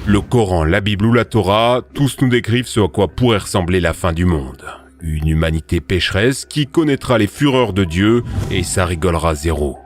Le Coran, la Bible ou la Torah, tous nous décrivent ce à quoi pourrait ressembler la fin du monde. Une humanité pécheresse qui connaîtra les fureurs de Dieu et ça rigolera zéro.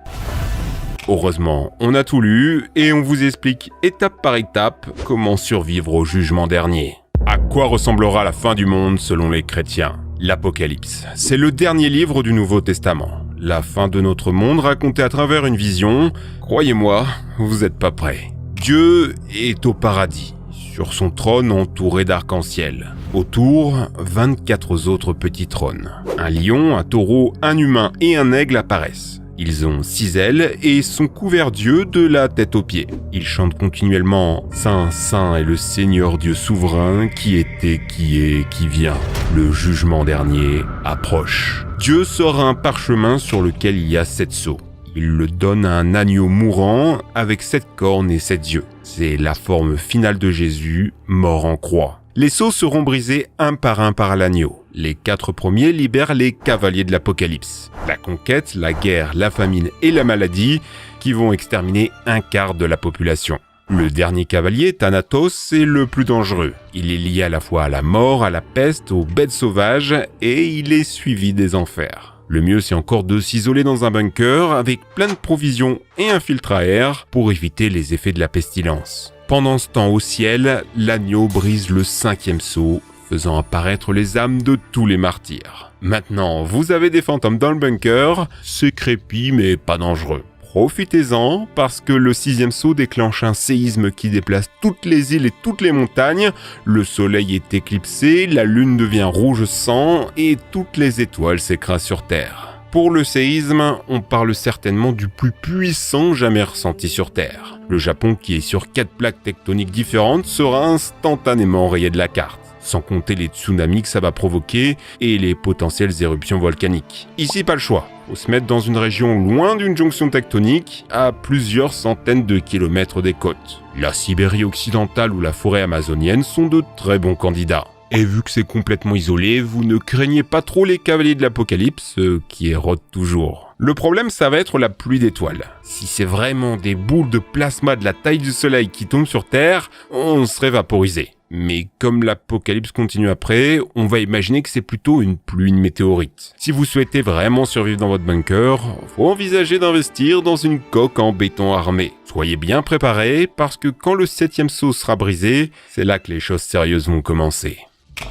Heureusement, on a tout lu et on vous explique étape par étape comment survivre au jugement dernier. À quoi ressemblera la fin du monde selon les chrétiens ? L'Apocalypse, c'est le dernier livre du Nouveau Testament. La fin de notre monde racontée à travers une vision. Croyez-moi, vous n'êtes pas prêts. Dieu est au paradis, sur son trône entouré d'arcs-en-ciel. Autour, 24 autres petits trônes. Un lion, un taureau, un humain et un aigle apparaissent. Ils ont 6 ailes et sont couverts d'yeux de la tête aux pieds. Ils chantent continuellement « Saint, Saint est le Seigneur Dieu souverain, qui était, qui est, qui vient. Le jugement dernier approche. » Dieu sort un parchemin sur lequel il y a 7 sceaux. Il le donne à un agneau mourant avec 7 cornes et 7 yeux. C'est la forme finale de Jésus, mort en croix. Les sceaux seront brisés un par l'agneau. Les 4 premiers libèrent les cavaliers de l'Apocalypse. La conquête, la guerre, la famine et la maladie qui vont exterminer un quart de la population. Le dernier cavalier, Thanatos, est le plus dangereux. Il est lié à la fois à la mort, à la peste, aux bêtes sauvages et il est suivi des enfers. Le mieux, c'est encore de s'isoler dans un bunker avec plein de provisions et un filtre à air pour éviter les effets de la pestilence. Pendant ce temps, au ciel, l'agneau brise le 5e sceau, faisant apparaître les âmes de tous les martyrs. Maintenant, vous avez des fantômes dans le bunker, c'est crépi mais pas dangereux. Profitez-en, parce que le 6e sceau déclenche un séisme qui déplace toutes les îles et toutes les montagnes, le soleil est éclipsé, la lune devient rouge sang et toutes les étoiles s'écrasent sur Terre. Pour le séisme, on parle certainement du plus puissant jamais ressenti sur Terre. Le Japon, qui est sur 4 plaques tectoniques différentes, sera instantanément rayé de la carte. Sans compter les tsunamis que ça va provoquer et les potentielles éruptions volcaniques. Ici, pas le choix. Faut se mettre dans une région loin d'une jonction tectonique, à plusieurs centaines de kilomètres des côtes. La Sibérie occidentale ou la forêt amazonienne sont de très bons candidats. Et vu que c'est complètement isolé, vous ne craignez pas trop les cavaliers de l'Apocalypse, qui érodent toujours. Le problème, ça va être la pluie d'étoiles. Si c'est vraiment des boules de plasma de la taille du soleil qui tombent sur Terre, on serait vaporisé. Mais comme l'Apocalypse continue après, on va imaginer que c'est plutôt une pluie de météorites. Si vous souhaitez vraiment survivre dans votre bunker, faut envisager d'investir dans une coque en béton armé. Soyez bien préparés, parce que quand le 7e sceau sera brisé, c'est là que les choses sérieuses vont commencer.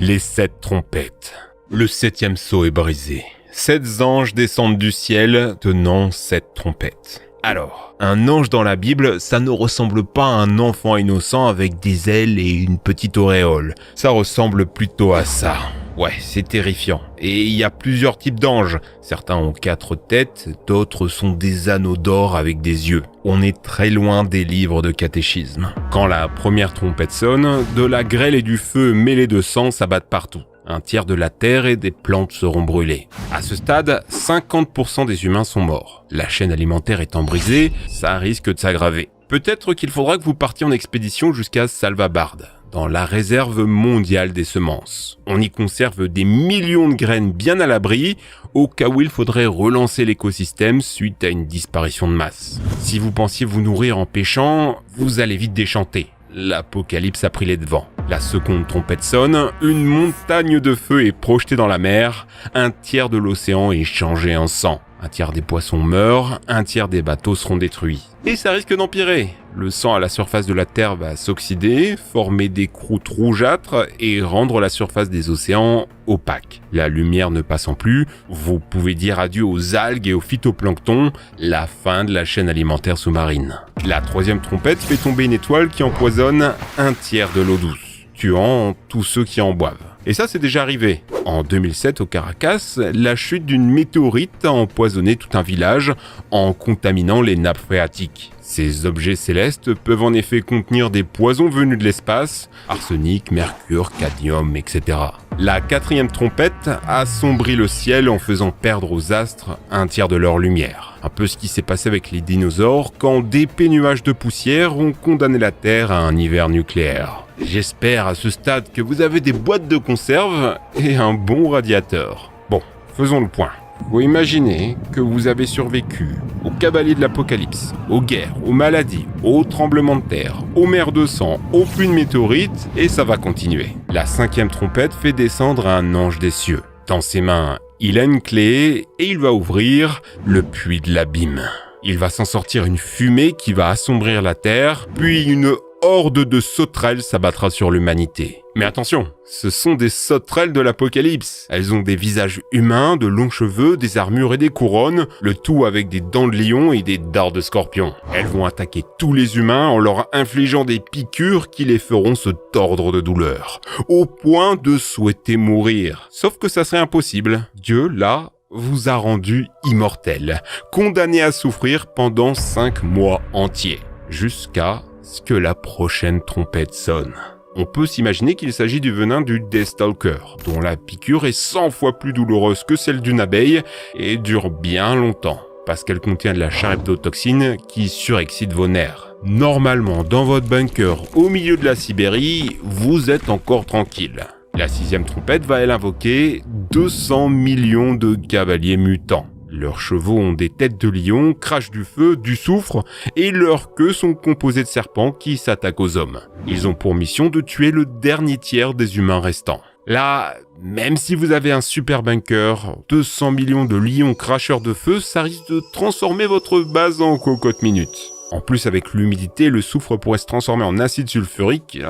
Les 7 trompettes. Le 7e sceau est brisé. 7 anges descendent du ciel, tenant 7 trompettes. Alors, un ange dans la Bible, ça ne ressemble pas à un enfant innocent avec des ailes et une petite auréole. Ça ressemble plutôt à ça. Ouais, c'est terrifiant. Et il y a plusieurs types d'anges. Certains ont 4 têtes, d'autres sont des anneaux d'or avec des yeux. On est très loin des livres de catéchisme. Quand la première trompette sonne, de la grêle et du feu mêlés de sang s'abattent partout. Un tiers de la terre et des plantes seront brûlées. À ce stade, 50% des humains sont morts. La chaîne alimentaire étant brisée, ça risque de s'aggraver. Peut-être qu'il faudra que vous partiez en expédition jusqu'à Svalbard, dans la réserve mondiale des semences. On y conserve des millions de graines bien à l'abri, au cas où il faudrait relancer l'écosystème suite à une disparition de masse. Si vous pensiez vous nourrir en pêchant, vous allez vite déchanter. L'Apocalypse a pris les devants. La seconde trompette sonne, une montagne de feu est projetée dans la mer, un tiers de l'océan est changé en sang. Un tiers des poissons meurent, un tiers des bateaux seront détruits. Et ça risque d'empirer. Le sang à la surface de la Terre va s'oxyder, former des croûtes rougeâtres et rendre la surface des océans opaque. La lumière ne passant plus, vous pouvez dire adieu aux algues et au phytoplancton, la fin de la chaîne alimentaire sous-marine. La 3e trompette fait tomber une étoile qui empoisonne un tiers de l'eau douce, tuant tous ceux qui en boivent. Et ça, c'est déjà arrivé. En 2007, au Caracas, la chute d'une météorite a empoisonné tout un village en contaminant les nappes phréatiques. Ces objets célestes peuvent en effet contenir des poisons venus de l'espace, arsenic, mercure, cadmium, etc. La 4e trompette assombrit le ciel en faisant perdre aux astres un tiers de leur lumière. Un peu ce qui s'est passé avec les dinosaures quand d'épais nuages de poussière ont condamné la Terre à un hiver nucléaire. J'espère à ce stade que vous avez des boîtes de conserve et un bon radiateur. Bon, faisons le point. Vous imaginez que vous avez survécu aux cavaliers de l'Apocalypse, aux guerres, aux maladies, aux tremblements de terre, aux mers de sang, aux pluies de météorites, et ça va continuer. La 5e trompette fait descendre un ange des cieux. Dans ses mains, il a une clé et il va ouvrir le puits de l'abîme. Il va s'en sortir une fumée qui va assombrir la terre, puis une horde de sauterelles s'abattra sur l'humanité. Mais attention, ce sont des sauterelles de l'Apocalypse. Elles ont des visages humains, de longs cheveux, des armures et des couronnes, le tout avec des dents de lion et des dards de scorpion. Elles vont attaquer tous les humains en leur infligeant des piqûres qui les feront se tordre de douleur, au point de souhaiter mourir. Sauf que ça serait impossible. Dieu, là, vous a rendu immortel, condamné à souffrir pendant 5 mois entiers, jusqu'à ce que la prochaine trompette sonne. On peut s'imaginer qu'il s'agit du venin du Deathstalker, dont la piqûre est 100 fois plus douloureuse que celle d'une abeille et dure bien longtemps, parce qu'elle contient de la charybdotoxine qui surexcite vos nerfs. Normalement, dans votre bunker au milieu de la Sibérie, vous êtes encore tranquille. La 6e trompette va elle invoquer 200 millions de cavaliers mutants. Leurs chevaux ont des têtes de lion, crachent du feu, du soufre, et leurs queues sont composées de serpents qui s'attaquent aux hommes. Ils ont pour mission de tuer le dernier tiers des humains restants. Là, même si vous avez un super bunker, 200 millions de lions cracheurs de feu, ça risque de transformer votre base en cocotte minute. En plus, avec l'humidité, le soufre pourrait se transformer en acide sulfurique.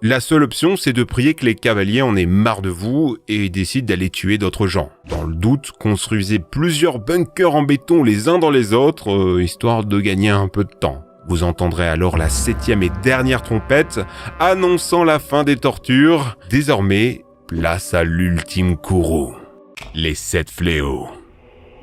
La seule option, c'est de prier que les cavaliers en aient marre de vous et décident d'aller tuer d'autres gens. Dans le doute, construisez plusieurs bunkers en béton les uns dans les autres, histoire de gagner un peu de temps. Vous entendrez alors la 7e et dernière trompette, annonçant la fin des tortures. Désormais, place à l'ultime courroux. Les 7 fléaux.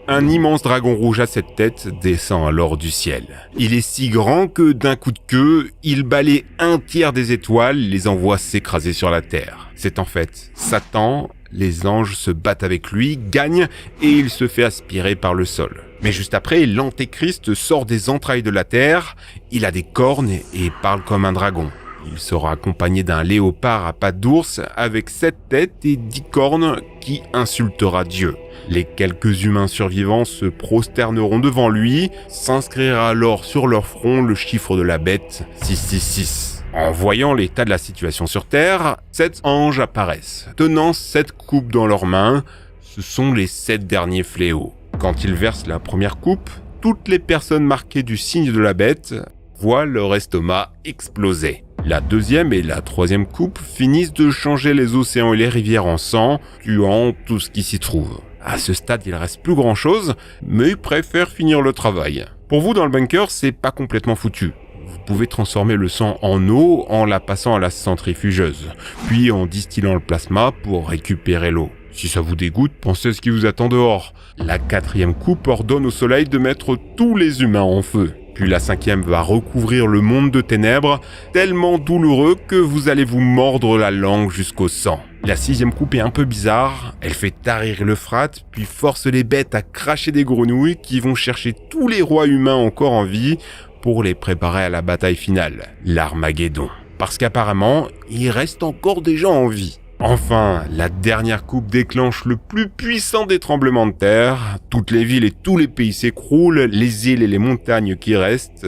Un immense dragon rouge à 7 têtes descend alors du ciel. Il est si grand que d'un coup de queue, il balaie un tiers des étoiles, les envoie s'écraser sur la terre. C'est en fait Satan, les anges se battent avec lui, gagnent et il se fait aspirer par le sol. Mais juste après, l'Antéchrist sort des entrailles de la terre, il a des cornes et parle comme un dragon. Il sera accompagné d'un léopard à pattes d'ours avec 7 têtes et 10 cornes qui insultera Dieu. Les quelques humains survivants se prosterneront devant lui, s'inscrira alors sur leur front le chiffre de la bête 666. En voyant l'état de la situation sur Terre, 7 anges apparaissent, tenant 7 coupes dans leurs mains. Ce sont les 7 derniers fléaux. Quand ils versent la première coupe, toutes les personnes marquées du signe de la bête voient leur estomac exploser. La 2e et la 3e coupe finissent de changer les océans et les rivières en sang, tuant tout ce qui s'y trouve. À ce stade, il reste plus grand chose, mais ils préfèrent finir le travail. Pour vous, dans le bunker, c'est pas complètement foutu. Vous pouvez transformer le sang en eau en la passant à la centrifugeuse, puis en distillant le plasma pour récupérer l'eau. Si ça vous dégoûte, pensez à ce qui vous attend dehors. La 4e coupe ordonne au soleil de mettre tous les humains en feu. Puis la 5e va recouvrir le monde de ténèbres, tellement douloureux que vous allez vous mordre la langue jusqu'au sang. La 6e coupe est un peu bizarre, elle fait tarir l'Euphrate, puis force les bêtes à cracher des grenouilles qui vont chercher tous les rois humains encore en vie pour les préparer à la bataille finale, l'Armageddon. Parce qu'apparemment, il reste encore des gens en vie. Enfin, la dernière coupe déclenche le plus puissant des tremblements de terre. Toutes les villes et tous les pays s'écroulent, les îles et les montagnes qui restent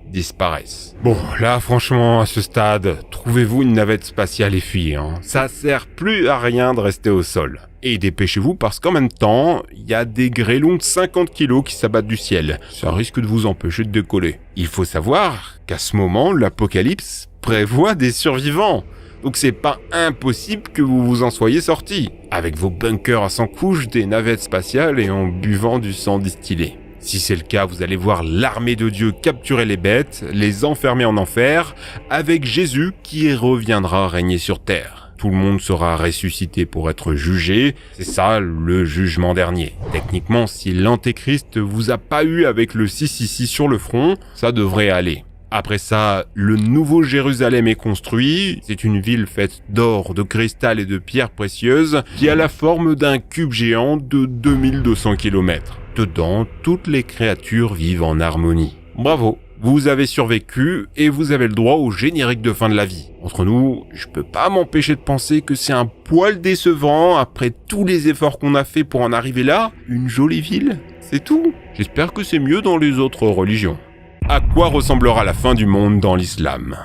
disparaissent. Bon, là franchement, à ce stade, trouvez-vous une navette spatiale et fuyez. Ça sert plus à rien de rester au sol. Et dépêchez-vous parce qu'en même temps, il y a des grêlons de 50 kilos qui s'abattent du ciel. Ça risque de vous empêcher de décoller. Il faut savoir qu'à ce moment, l'Apocalypse prévoit des survivants. Donc c'est pas impossible que vous vous en soyez sortis, avec vos bunkers à 100 couches, des navettes spatiales et en buvant du sang distillé. Si c'est le cas, vous allez voir l'armée de Dieu capturer les bêtes, les enfermer en enfer, avec Jésus qui reviendra régner sur terre. Tout le monde sera ressuscité pour être jugé, c'est ça le jugement dernier. Techniquement, si l'Antéchrist vous a pas eu avec le 666 sur le front, ça devrait aller. Après ça, le nouveau Jérusalem est construit. C'est une ville faite d'or, de cristal et de pierres précieuses qui a la forme d'un cube géant de 2200 km. Dedans, toutes les créatures vivent en harmonie. Bravo, vous avez survécu et vous avez le droit au générique de fin de la vie. Entre nous, je peux pas m'empêcher de penser que c'est un poil décevant après tous les efforts qu'on a fait pour en arriver là. Une jolie ville, c'est tout. J'espère que c'est mieux dans les autres religions. À quoi ressemblera la fin du monde dans l'islam ?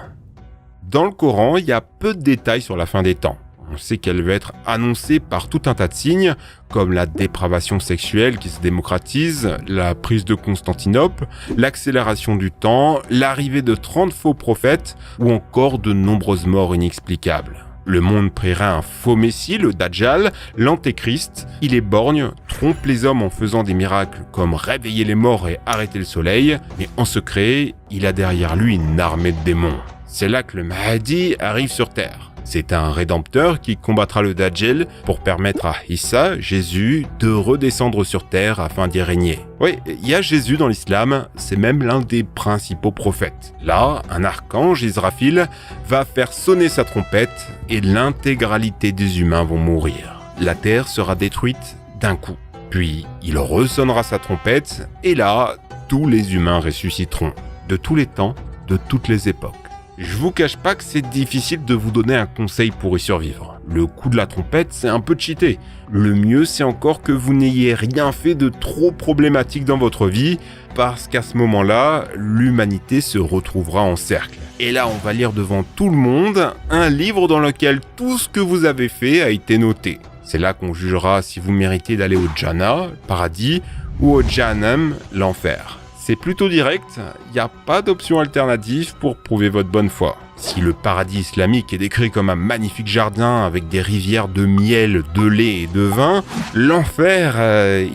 Dans le Coran, il y a peu de détails sur la fin des temps. On sait qu'elle va être annoncée par tout un tas de signes, comme la dépravation sexuelle qui se démocratise, la prise de Constantinople, l'accélération du temps, l'arrivée de 30 faux prophètes, ou encore de nombreuses morts inexplicables. Le monde priera un faux messie, le Dajjal, l'antéchrist. Il est borgne, trompe les hommes en faisant des miracles comme réveiller les morts et arrêter le soleil, mais en secret, il a derrière lui une armée de démons. C'est là que le Mahdi arrive sur Terre. C'est un rédempteur qui combattra le Dajjal pour permettre à Issa, Jésus, de redescendre sur terre afin d'y régner. Oui, il y a Jésus dans l'islam, c'est même l'un des principaux prophètes. Là, un archange, Israfil, va faire sonner sa trompette et l'intégralité des humains vont mourir. La terre sera détruite d'un coup. Puis, il resonnera sa trompette et là, tous les humains ressusciteront. De tous les temps, de toutes les époques. Je vous cache pas que c'est difficile de vous donner un conseil pour y survivre. Le coup de la trompette, c'est un peu cheaté. Le mieux, c'est encore que vous n'ayez rien fait de trop problématique dans votre vie, parce qu'à ce moment-là, l'humanité se retrouvera en cercle. Et là, on va lire devant tout le monde un livre dans lequel tout ce que vous avez fait a été noté. C'est là qu'on jugera si vous méritez d'aller au Jannah, le paradis, ou au Jahannam, l'enfer. C'est plutôt direct, il n'y a pas d'option alternative pour prouver votre bonne foi. Si le paradis islamique est décrit comme un magnifique jardin avec des rivières de miel, de lait et de vin, l'enfer,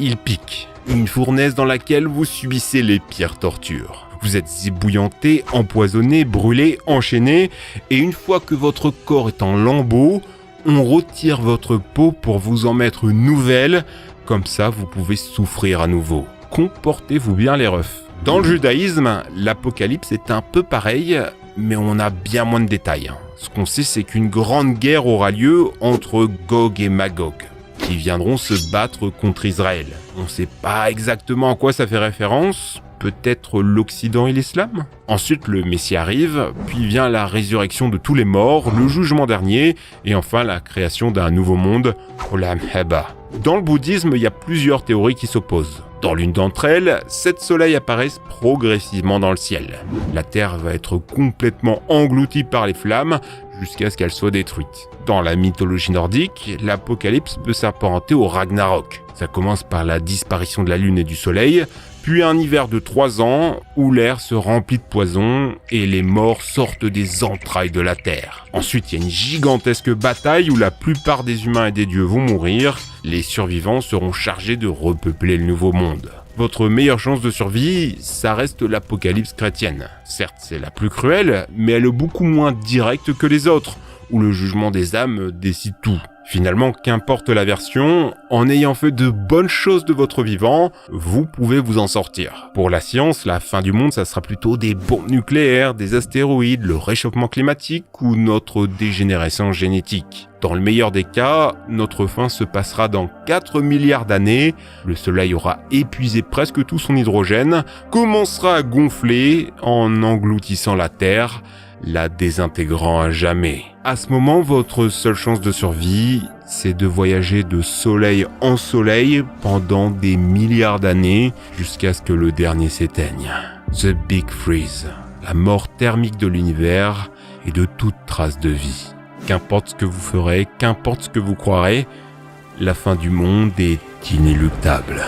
il pique. Une fournaise dans laquelle vous subissez les pires tortures. Vous êtes ébouillanté, empoisonné, brûlé, enchaîné, et une fois que votre corps est en lambeaux, on retire votre peau pour vous en mettre une nouvelle, comme ça vous pouvez souffrir à nouveau. Comportez-vous bien les refs. Dans le judaïsme, l'apocalypse est un peu pareil, mais on a bien moins de détails. Ce qu'on sait, c'est qu'une grande guerre aura lieu entre Gog et Magog, qui viendront se battre contre Israël. On ne sait pas exactement à quoi ça fait référence, peut-être l'Occident et l'Islam. Ensuite, le Messie arrive, puis vient la résurrection de tous les morts, le jugement dernier, et enfin la création d'un nouveau monde, Olam Haba. Dans le bouddhisme, il y a plusieurs théories qui s'opposent. Dans l'une d'entre elles, 7 soleils apparaissent progressivement dans le ciel. La Terre va être complètement engloutie par les flammes jusqu'à ce qu'elle soit détruite. Dans la mythologie nordique, l'apocalypse peut s'apparenter au Ragnarok. Ça commence par la disparition de la Lune et du Soleil, puis un hiver de 3 ans où l'air se remplit de poison et les morts sortent des entrailles de la Terre. Ensuite, il y a une gigantesque bataille où la plupart des humains et des dieux vont mourir. Les survivants seront chargés de repeupler le nouveau monde. Votre meilleure chance de survie, ça reste l'apocalypse chrétienne. Certes, c'est la plus cruelle, mais elle est beaucoup moins directe que les autres, où le jugement des âmes décide tout. Finalement, qu'importe la version, en ayant fait de bonnes choses de votre vivant, vous pouvez vous en sortir. Pour la science, la fin du monde, ça sera plutôt des bombes nucléaires, des astéroïdes, le réchauffement climatique ou notre dégénérescence génétique. Dans le meilleur des cas, notre fin se passera dans 4 milliards d'années, le soleil aura épuisé presque tout son hydrogène, commencera à gonfler en engloutissant la Terre, la désintégrant à jamais. À ce moment, votre seule chance de survie, c'est de voyager de soleil en soleil pendant des milliards d'années jusqu'à ce que le dernier s'éteigne. The Big Freeze, la mort thermique de l'univers et de toute trace de vie. Qu'importe ce que vous ferez, qu'importe ce que vous croirez, la fin du monde est inéluctable.